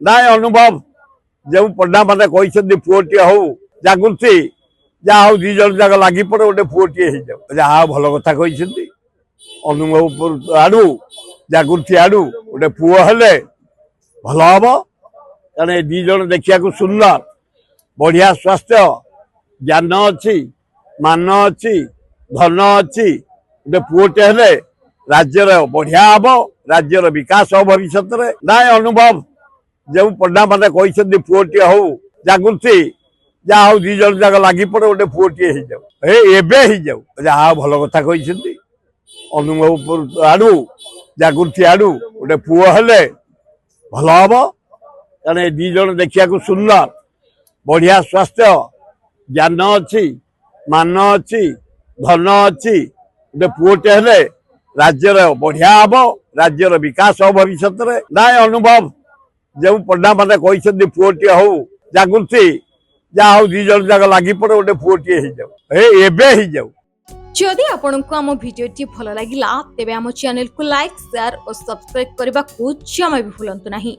नाय अनुभव जो पंडा मैंने कहते पुओटे हूँ जागृति जहाँ हूँ दी जन जाक लगी पड़े गोटे पुओटे हो जाऊ जहाँ भल कथा कहते अनुभव आड़ू जागृति आड़ू गोटे पुओ हेले भल हम कारण दी जन देखा सुंदर बढ़िया स्वास्थ्य ज्ञान अच्छी मान अच्छी धन अच्छी गोटे पुओटे हेले राज्यर बढ़िया हम राज्यर विकास हो भविष्य में नाय अनुभव जो पंडा मैंने कहते पुओटे हूँ जागृति जहाँ हूँ दी जन जाक लगी पड़े गोटे पुओटे हो जाऊ जाऊ जहाँ भल कथा कहते अनुभव आड़ू जागृति आड़ू गोटे पुओ हेले भल हम कारण दी जन देखा सुंदर बढ़िया स्वास्थ्य ज्ञान अच्छी मान अच्छी धन अच्छी गोटे पुओटे हेले राज्यर बढ़िया हम राज्यर विकास हो भविष्य में नाय अनुभव जो पंडा मैंने कहते पुओटे हूँ जागृति जहाँ हूँ दी जन जाक लगी पड़े गोटे पुओटे हो जाऊ जाऊ जदि आपंक आम भिडी भल लगा तेब आम चैनल को लाइक शेयर और सब्सक्राइब करने को जमा भी भूलु नहीं।